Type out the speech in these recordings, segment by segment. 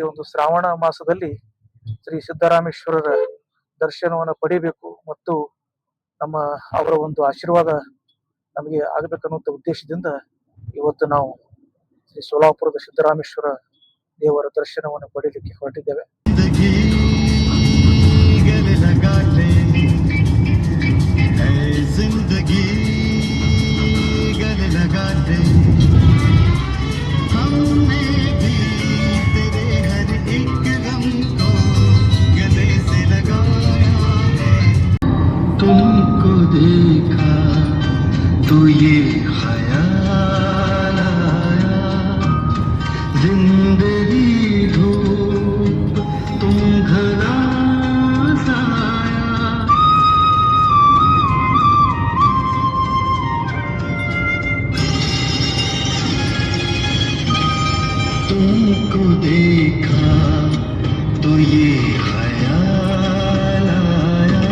ಒಂದು ಶ್ರಾವಣ ಮಾಸದಲ್ಲಿ ಶ್ರೀ ಸಿದ್ದರಾಮೇಶ್ವರರ ದರ್ಶನವನ್ನು ಪಡಿಬೇಕು ಮತ್ತು ಅವರ ಒಂದು ಆಶೀರ್ವಾದ ನಮಗೆ ಆಗಬೇಕನ್ನುವಂಥ ಉದ್ದೇಶದಿಂದ ಇವತ್ತು ನಾವು ಶ್ರೀ ಸೋಲಾಪುರದ ಸಿದ್ದರಾಮೇಶ್ವರ ದೇವರ ದರ್ಶನವನ್ನು ಪಡೆಯಲಿಕ್ಕೆ ಹೊರಟಿದ್ದೇವೆ. तुमको देखा तो ये ख्याल आया, जिंदगी धूप तुम घना साया, तुमको देखा तो ये ख्याल आया,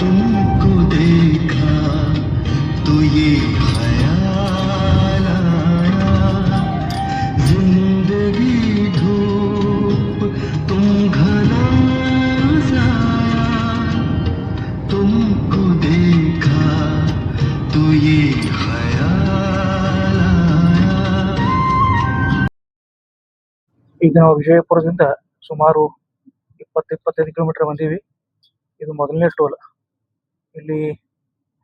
तुमको देखा तो ये ख्याल आया, जिंदगी धूप तुम घना साया, तुमको देखा तो ये ख्याल आया. ಈಗ ನಾವು ವಿಜಯಪುರದಿಂದ ಸುಮಾರು 20-25 ಕಿಲೋಮೀಟರ್ ಬಂದೀವಿ. ಇದು ಮೊದಲನೇ ಟೋಲ್. ಇಲ್ಲಿ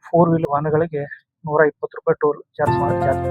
4 ವೀಲರ್ ವಾಹನಗಳಿಗೆ 120 ರೂಪಾಯಿ ಟೋಲ್ ಚಾರ್ಜ್ ಮಾಡಿ. झाला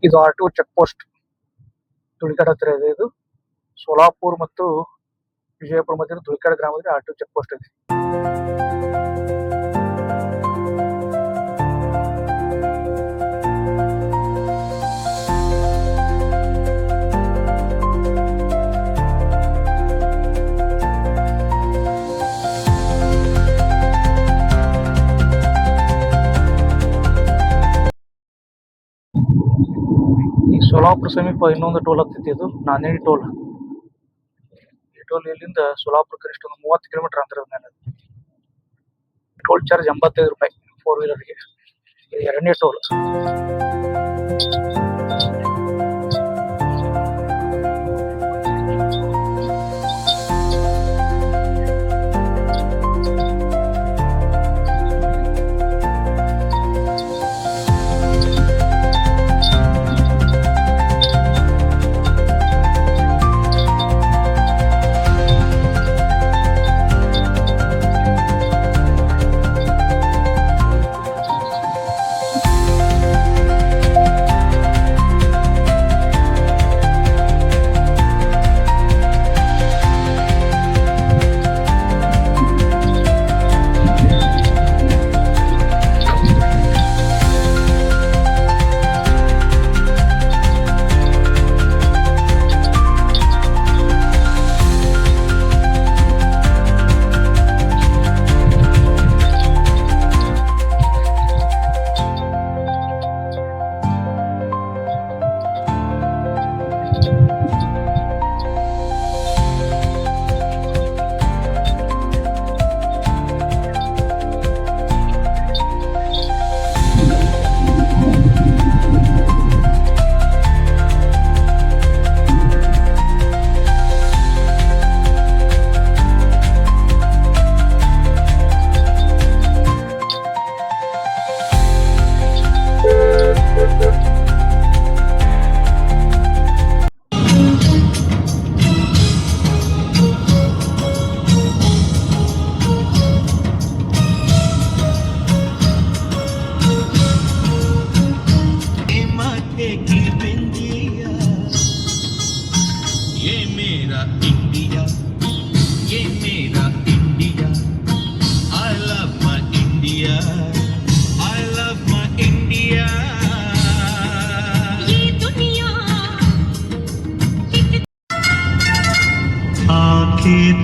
ಇದು R2 ಚೆಕ್ ಪೋಸ್ಟ್ ತುಳಿಕಾಡ್ ಹತ್ರ ಇದೆ. ಇದು ಸೋಲಾಪುರ್ ಮತ್ತು ವಿಜಯಪುರ ಮಧ್ಯದ ತುಳಿಕಾಡ್ ಗ್ರಾಮದಲ್ಲಿ R2 ಚೆಕ್ ಪೋಸ್ಟ್ ಇದೆ. ಈ ಸೋಲಾಪುರ ಸಮೀಪ ಇನ್ನೊಂದು ಟೋಲ್ ಹತ್ತೈತಿ, ಇದು ನಾಂದೇಡಿ ಟೋಲ್. ಈ ಟೋಲ್ ಇಲ್ಲಿಂದ ಸೋಲಾಪುರ ಕನಿಷ್ಠ ಒಂದು 30 ಕಿಲೋಮೀಟರ್ ಅಂತರದ ಮೇಲೆ. ಟೋಲ್ ಚಾರ್ಜ್ 85 ರೂಪಾಯಿ 4 ವೀಲರ್ಗೆ. ಇದು ಎರಡನೇ ಟೋಲ್.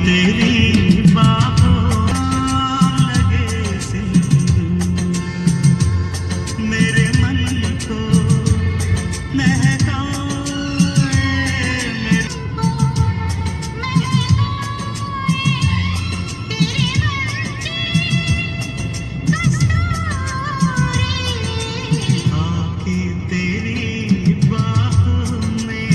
तेरी बाहों लगे सिंदूर मेरे मन को महकाए आके तेरी बाहों में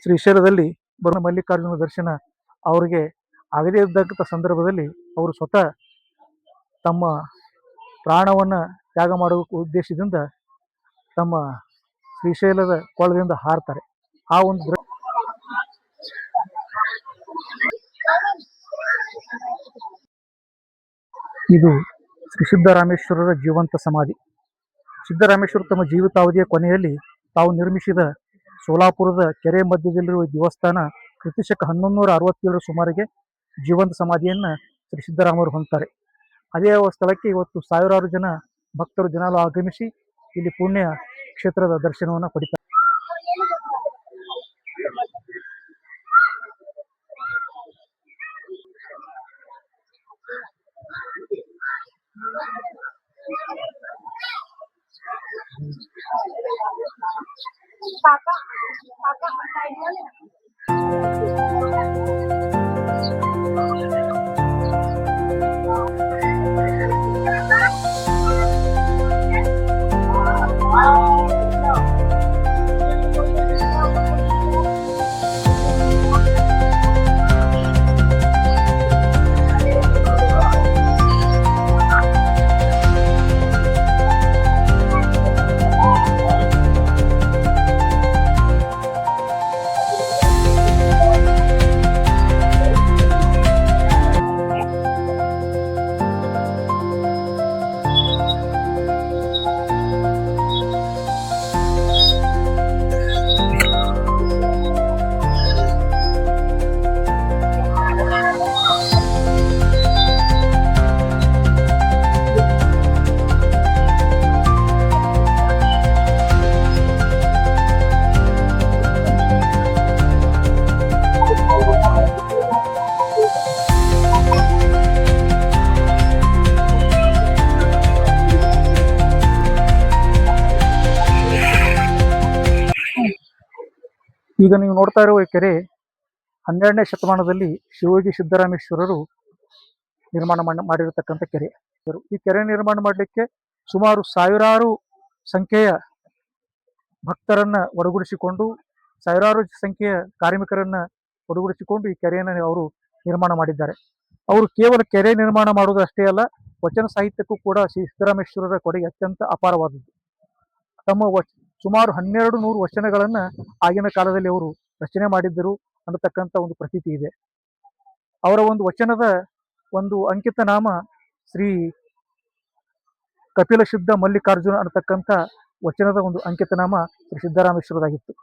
ಶ್ರೀಶೈಲದಲ್ಲಿ ಬರುವ ಮಲ್ಲಿಕಾರ್ಜುನ ದರ್ಶನ ಅವರಿಗೆ ಆಗದೇ ಇದ್ದಂಥ ಸಂದರ್ಭದಲ್ಲಿ ಅವರು ಸ್ವತಃ ತಮ್ಮ ಪ್ರಾಣವನ್ನ ತ್ಯಾಗ ಮಾಡುವ ಉದ್ದೇಶದಿಂದ ತಮ್ಮ ಶ್ರೀಶೈಲದ ಕೊಳದಿಂದ ಹಾರ್ತಾರೆ. ಆ ಒಂದು ಇದು ಶ್ರೀ ಸಿದ್ದರಾಮೇಶ್ವರರ ಜೀವಂತ ಸಮಾಧಿ. ಸಿದ್ದರಾಮೇಶ್ವರ ತಮ್ಮ ಜೀವಿತಾವಧಿಯ ಕೊನೆಯಲ್ಲಿ ತಾವು ನಿರ್ಮಿಸಿದ ಸೋಲಾಪುರದ ಕೆರೆ ಮಧ್ಯದಲ್ಲಿರುವ ದೇವಸ್ಥಾನ ಕ್ರಿಸ್ತಶಕ 1167 ಸುಮಾರಿಗೆ ಜೀವಂತ ಸಮಾಧಿಯನ್ನ ಶ್ರೀ ಸಿದ್ದರಾಮರು ಹೊಂದ್ತಾರೆ. ಅದೇ ಸ್ಥಳಕ್ಕೆ ಇವತ್ತು ಸಾವಿರಾರು ಜನ ಭಕ್ತರು ಜನರು ಆಗಮಿಸಿ ಇಲ್ಲಿ ಪುಣ್ಯ ಕ್ಷೇತ್ರದ ದರ್ಶನವನ್ನು ಪಡಿತಾರೆ. ಈಗ ನೀವು ನೋಡ್ತಾ ಇರುವ ಈ ಕೆರೆ 12ನೇ ಶತಮಾನದಲ್ಲಿ ಶಿವಯೋಗಿ ಸಿದ್ದರಾಮೇಶ್ವರರು ನಿರ್ಮಾಣ ಮಾಡಿರತಕ್ಕಂಥ ಕೆರೆ. ಈ ಕೆರೆ ನಿರ್ಮಾಣ ಮಾಡಲಿಕ್ಕೆ ಸುಮಾರು ಸಾವಿರಾರು ಸಂಖ್ಯೆಯ ಭಕ್ತರನ್ನ ಒಡಗೂಡಿಸಿಕೊಂಡು, ಸಾವಿರಾರು ಸಂಖ್ಯೆಯ ಕಾರ್ಮಿಕರನ್ನ ಒಡಗೂಡಿಸಿಕೊಂಡು ಈ ಕೆರೆಯನ್ನು ಅವರು ನಿರ್ಮಾಣ ಮಾಡಿದ್ದಾರೆ. ಅವರು ಕೇವಲ ಕೆರೆ ನಿರ್ಮಾಣ ಮಾಡುವುದು ಅಷ್ಟೇ ಅಲ್ಲ, ವಚನ ಸಾಹಿತ್ಯಕ್ಕೂ ಕೂಡ ಶ್ರೀ ಸಿದ್ದರಾಮೇಶ್ವರರ ಕೊಡುಗೆ ಅತ್ಯಂತ ಅಪಾರವಾದದ್ದು. ತಮ್ಮ ಸುಮಾರು 1200 ವಚನಗಳನ್ನ ಆಗಿನ ಕಾಲದಲ್ಲಿ ಅವರು ರಚನೆ ಮಾಡಿದ್ದರು ಅನ್ನತಕ್ಕಂಥ ಒಂದು ಪ್ರತೀತಿ ಇದೆ. ಅವರ ಒಂದು ವಚನದ ಒಂದು ಅಂಕಿತ ನಾಮ ಶ್ರೀ ಕಪಿಲ ಸಿದ್ಧ ಮಲ್ಲಿಕಾರ್ಜುನ ಅನ್ನತಕ್ಕಂಥ ವಚನದ ಒಂದು ಅಂಕಿತ ನಾಮ ಶ್ರೀ ಸಿದ್ದರಾಮೇಶ್ವರದಾಗಿತ್ತು.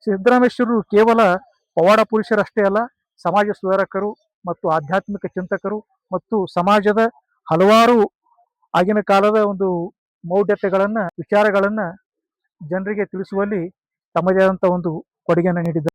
ಸಿದ್ದರಾಮೇಶ್ವರರು ಕೇವಲ ಪವಾಡ ಪುರುಷರಷ್ಟೇ ಅಲ್ಲ, ಸಮಾಜ ಸುಧಾರಕರು ಮತ್ತು ಆಧ್ಯಾತ್ಮಿಕ ಚಿಂತಕರು ಮತ್ತು ಸಮಾಜದ ಹಲವಾರು ಆಗಿನ ಕಾಲದ ಒಂದು ಮೌಢ್ಯತೆಗಳನ್ನ, ವಿಚಾರಗಳನ್ನ ಜನರಿಗೆ ತಿಳಿಸುವಲ್ಲಿ ತಮ್ಮದೇ ಆದಂಥ ಒಂದು ಕೊಡುಗೆಯನ್ನು ನೀಡಿದ್ದಾರೆ.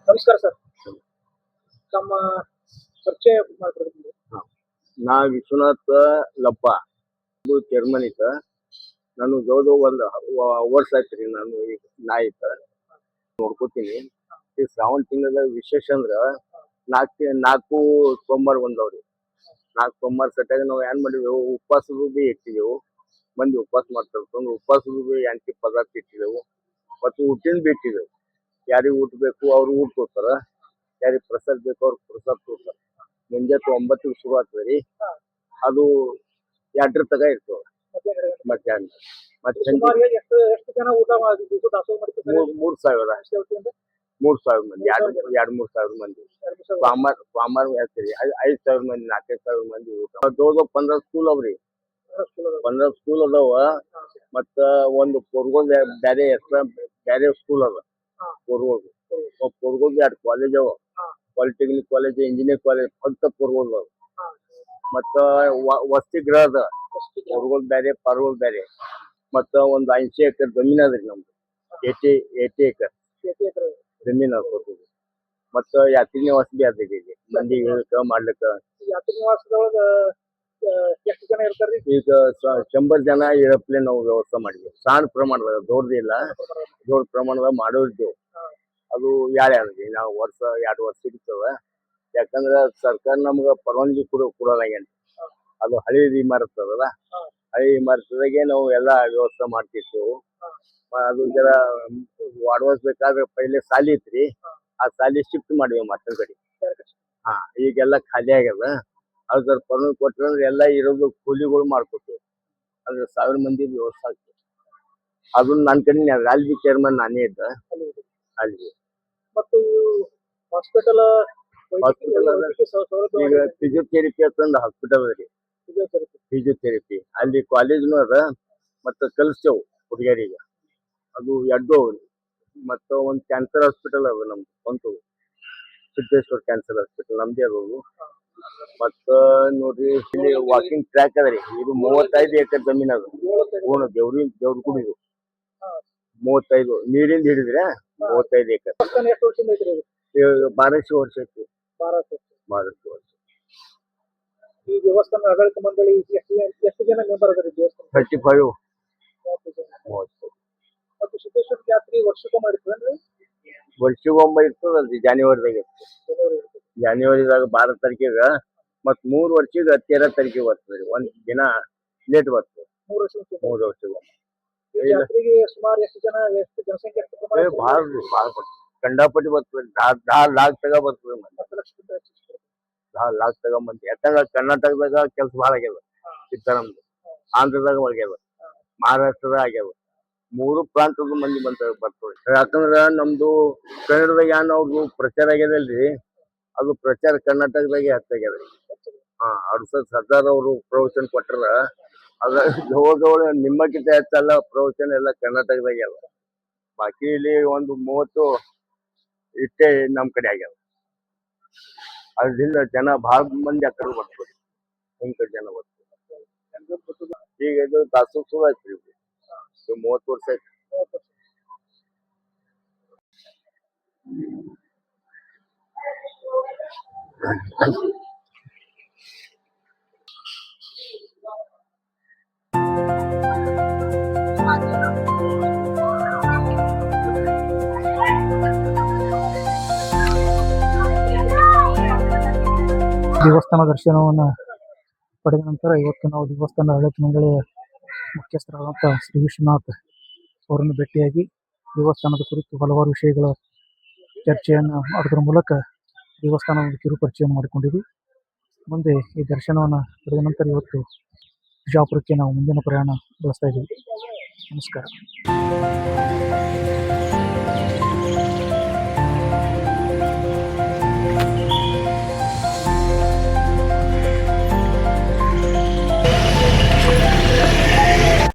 ನಮಸ್ಕಾರ ಸರ್, ತಮ್ಮ ಪರಿಚಯ ಮಾಡ್ಕೊಡ್ತೀನಿ. ನಾ ವಿಶ್ವನಾಥ ಲಪ್ಪ, ಚೇರ್ಮನ್ ಇದ್ದ. ನಾನು ಜೋದು ಒಂದು ವರ್ಷ ಆಯ್ತು ನಾನು ಈಗ ನಾಯಿ ನೋಡ್ಕೋತೀನಿ. ಈ ಶ್ರಾವಣ ತಿಂಗಳ ವಿಶೇಷ ಅಂದ್ರ ನಾಲ್ಕು ಸೋಮವಾರ ಬಂದವ್ರಿ. 4 ಸೋಮವಾರ ಸಟ್ಟಾಗ ನಾವು ಏನ್ ಮಾಡಿದೆವು, ಉಪವಾಸದು ಬಿ ಇಟ್ಟಿದೆವು. ಮಂದಿ ಉಪವಾಸ ಮಾಡ್ತಾರೆ, ಉಪವಾಸದು ಬಿ ಅಂಕಿ ಪದಾರ್ಥ ಇಟ್ಟಿದೆವು ಮತ್ತು ಊಟಿನ ಬಿ ಇಟ್ಟಿದೆವು. ಯಾರಿಗೆ ಊಟ ಬೇಕು ಅವ್ರು ಊಟ ತೋತಾರ, ಯಾರಿಗೆ ಪ್ರಸಾದ ಬೇಕು ಅವ್ರು ಪ್ರಸಾದ ತೋತಾರ. ಮುಂಜಾನೆ 9ಕ್ಕೆ ಶುರು ಆಗ್ತದ್ರಿ, ಅದು 2 ತಗ ಇರ್ತವ ಮಧ್ಯಾಹ್ನ. ಮತ್ತೆ ಎಷ್ಟು ಜನ ಊಟ ಮೂರ್ ಸಾವಿರ ಮಂದಿ, 2-3 ಸಾವಿರ ಮಂದಿ. ಸ್ವಾಮಾರ್ ಹೇಳ್ತೀರಿ 5,000 ಮಂದಿ, 4,000 ಮಂದಿ ಊಟ. ದೊಡ್ಡ 15 ಸ್ಕೂಲ್ ಅವ್ರಿ, 15 ಸ್ಕೂಲ್ ಅದಾವ. ಮತ್ತ ಒಂದು ಪೊರ್ಗೋಲ್ ಬ್ಯಾರೆ ಎಕ್ಸ್ಟ್ರಾ ಬ್ಯಾರೆ ಸ್ಕೂಲ್ ಅದ. ಪೊರ್ಗೋಲ್ 2 ಕಾಲೇಜ್ ಅವ, ಪಾಲಿಟೆಕ್ನಿಕ್ ಕಾಲೇಜ್, ಇಂಜಿನಿಯರಿಂಗ್ ಕಾಲೇಜ್ ಅಂತ ಪೊರ್ಗೋಲ್ ಅದ. ಮತ್ತ ವಸತಿ ಗೃಹ ಅದ, ಪೊರ್ಗೋಲ್ ಬ್ಯಾರೆ ಪಾರ್ಗೋಲ್ ಬ್ಯಾರೆ. ಮತ್ತ ಒಂದು 80 ಎಕರೆ ಜಮೀನ್ ಅದ್ರಿ ನಮ್ದು, 80 ಎಕರೆ ಜಮೀನ್ ಅದ. ಮತ್ತ ಯಾತ್ರಿ ನಿವಾಸ ಬಿ ಅದ ಇಲ್ಲಿ, ಮಂದಿ ಇಳಕ ಮಾಡ್ಲಿಕ್ಕ. ಯಾತ್ರಿ ನಿವಾಸದೊಳಗ ಎಷ್ಟು ಜನ ಇರ್ತಾರ್ರಿ? ಈಗ 100 ಜನ ಇಳಪ್ಲೆ ನಾವು ವ್ಯವಸ್ಥೆ ಮಾಡಿದ್ವಿ. ಸಣ್ಣ ಪ್ರಮಾಣದಾಗ, ದೊಡ್ಡದಿಲ್ಲ, ದೊಡ್ಡ ಪ್ರಮಾಣದಾಗ ಮಾಡೋರಿದ್ದೇವು. ಅದು ಯಾರ್ಯಾದ್ರಿ ನಾವು 2 ವರ್ಷ ಇರ್ತದ. ಯಾಕಂದ್ರ ಸರ್ಕಾರ ನಮ್ಗ ಪರವಾನಗಿ ಕೊಡೋದಾಗೇನ್ರಿ. ಅದು ಹಳಿ ಇಮಾರತ್ ಅದಲ್ಲ, ಹಳಿ ಇಮಾರತದಾಗೆ ನಾವು ಎಲ್ಲಾ ವ್ಯವಸ್ಥೆ ಮಾಡ್ತಿರ್ತೇವು. ಅದು ಜರ ವಾಡವಸ್ಬೇಕಾದ್ರೆ ಪೈಲೆ ಸಾಲಿ ಇತ್ರಿ, ಆ ಸಾಲಿ ಶಿಫ್ಟ್ ಮಾಡಿವಿ ಮತ್ತೊಂದ್ ಕಡೆ. ಈಗೆಲ್ಲ ಖಾಲಿ ಆಗ್ಯದ. ಅದು ಜರ ಪರ್ಮಿಟ್ ಕೊಟ್ರ ಎಲ್ಲಾ ಇರೋದು ಕೂಲಿಗಳು ಮಾಡ್ಕೊತೀವಿ. ಅಂದ್ರೆ 1000 ಮಂದಿ ವ್ಯವಸ್ಥೆ ಆಗ್ತದೆ. ಅದನ್ನ ನನ್ನ ಕಡೆ ಅಲ್ಲಿ ಬಿ ಚೇರ್ಮನ್ ನಾನೇ ಇದ್ದ ಅಲ್ಲಿ. ಮತ್ತು ಹಾಸ್ಪಿಟಲ್ ಈಗ ಫಿಸಿಯೋಥೆರಪಿ ಅಂತಂದ ಹಾಸ್ಪಿಟಲ್ ಅದ್ರಿ, ಫಿಸಿಯೋಥೆರಪಿ ಅಲ್ಲಿ ಕಾಲೇಜ್ನು ಅದ. ಮತ್ತ ಕಲಿಸ್ತೇವು ಹುಡುಗಿಯರಿಗೆ, ಅದು 2 ಅವ್ರಿ. ಮತ್ತ ಒಂದ್ ಕ್ಯಾನ್ಸರ್ ಹಾಸ್ಪಿಟಲ್ ಅದ ನಮ್ದು, ಒಂದು ಸಿದ್ದೇಶ್ವರ್ ಕ್ಯಾನ್ಸರ್ ಹಾಸ್ಪಿಟಲ್ ನಮ್ದೇ ಅದವು. ಮತ್ತ ನೋಡ್ರಿ ಇಲ್ಲಿ ವಾಕಿಂಗ್ ಟ್ರ್ಯಾಕ್ ಅದರಿ. ಇದು 35 ಎಕರೆ ಜಮೀನ್ ಅದ. ದೇವ್ರ ಗುಡಿದು 35, ನೀರಿಂದ ಹಿಡಿದ್ರೆ 35 ಎಕರೆ. 12 ವರ್ಷ ಐತಿ. 12 ವರ್ಷ. ಈ ದೇವಸ್ಥಾನ ಆಡಳಿತ ಮಂಡಳಿ ಎಷ್ಟು ಜನ ಮೆಂಬರ್ ಅದಾರಿ ದೇವಸ್ಥಾನ? 35. 30. ಮತ್ತು ಸಿದ್ದೇಶ್ವರ ಜಾತ್ರೆ ವರ್ಷಕ್ಕೊಮ್ಮೆ ಇರ್ತದೇನ್ರಿ? ವರ್ಷಕ್ಕೊಮ್ಮೆ ಇರ್ತದಲ್ರಿ, ಜಾನ್ವರಿದಾಗ ಇರ್ತದೆ. ಜಾನ್ವರಿದಾಗ 12 ತಾರೀಕಿಗ, ಮತ್ 3 ವರ್ಷಕ್ಕೆ 13 ತಾರೀಕಿಗೆ ಬರ್ತದ್ರಿ. ಒಂದ್ ದಿನ ಲೇಟ್ ಬರ್ತದೆ. 3 ವರ್ಷಕ್ಕೊಮ್ಮೆ. ಜಾತ್ರೆಗೆ ಸುಮಾರು ಎಷ್ಟು ಜನಸಂಖ್ಯೆ ಭಾಳ ಕಂಡಾಪಟ್ಟಿ ಬರ್ತದೆ. 10 ಲಾಖ ತಗ ಬರ್ತದೆ ಮಂದಿ, 10 ಲಾಖ ತಗ ಮಂದಿ. ಯಾಕಂದ್ರ ಕರ್ನಾಟಕದಾಗ ಕೆಲ್ಸ ಭಾಳ ಆಗ್ಯದ. ಸಿದ್ದರಾಮಯ್ಯ ಆಂಧ್ರದಾಗ ಆಗ್ಯದ, ಮಹಾರಾಷ್ಟ್ರದಾಗ ಆಗ್ಯದ. 3 ಪ್ರಾಂತದ ಮಂದಿ ಬರ್ತದೆ. ಯಾಕಂದ್ರ ನಮ್ದು ಕನ್ನಡದಾಗ ಏನ್ ಅವ್ರದ್ದು ಪ್ರಚಾರ ಆಗ್ಯದಲ್ರಿ, ಅದು ಪ್ರಚಾರ ಕರ್ನಾಟಕದಾಗೆ ಹೆಚ್ಚಾಗ್ಯದ್ರಿ. ಸರ್ದಾರ್ ಅವರು ಪ್ರವಚನ ಕೊಟ್ಟಾರ. ಅದ ಜೋಳ ನಿಮ್ಮಕ್ಕಿಂತ ಹೆಚ್ಚಲ್ಲ ಪ್ರವಚನ ಎಲ್ಲ ಕರ್ನಾಟಕದಾಗೆ ಅದ. ಬಾಕಿ ಇಲ್ಲಿ ಒಂದು 30 ಇಷ್ಟೇ ನಮ್ ಕಡೆ ಆಗ್ಯಾವ. ಅದ್ರಿಂದ ಜನ ಭಾಳ ಮಂದಿ ಆ ಕಡೆ ಬರ್ತದೆ, ನಮ್ ಕಡೆ ಜನ ಬರ್ತದೆ. ಈಗ ಇದು ದಾಸೋಹ ಶುರು ಆಯ್ತ್ರಿ, 30 ವರ್ಷ ಆಯ್ತು. ದೇವಸ್ಥಾನ ದರ್ಶನವನ್ನು ಪಡೆದ ನಂತರ ಇವತ್ತು ನಾವು ದೇವಸ್ಥಾನ ಆಡಳಿತ ಮಂಡಳಿಯ ಮುಖ್ಯಸ್ಥರಾದಂಥ ಶ್ರೀ ವಿಶ್ವನಾಥ್ ಅವರನ್ನು ಭೇಟಿಯಾಗಿ ದೇವಸ್ಥಾನದ ಕುರಿತು ಹಲವಾರು ವಿಷಯಗಳ ಚರ್ಚೆಯನ್ನು ಮಾಡೋದ್ರ ಮೂಲಕ ದೇವಸ್ಥಾನದ ಕಿರುಪರಿಚಯವನ್ನು ಮಾಡಿಕೊಂಡಿದ್ವಿ. ಮುಂದೆ ಈ ದರ್ಶನವನ್ನು ಪಡೆದ ನಂತರ ಇವತ್ತು ಬಿಜಾಪುರಕ್ಕೆ ನಾವು ಮುಂದಿನ ಪ್ರಯಾಣ ಬೆಳೆಸ್ತಾ ಇದ್ದೀವಿ. ನಮಸ್ಕಾರ.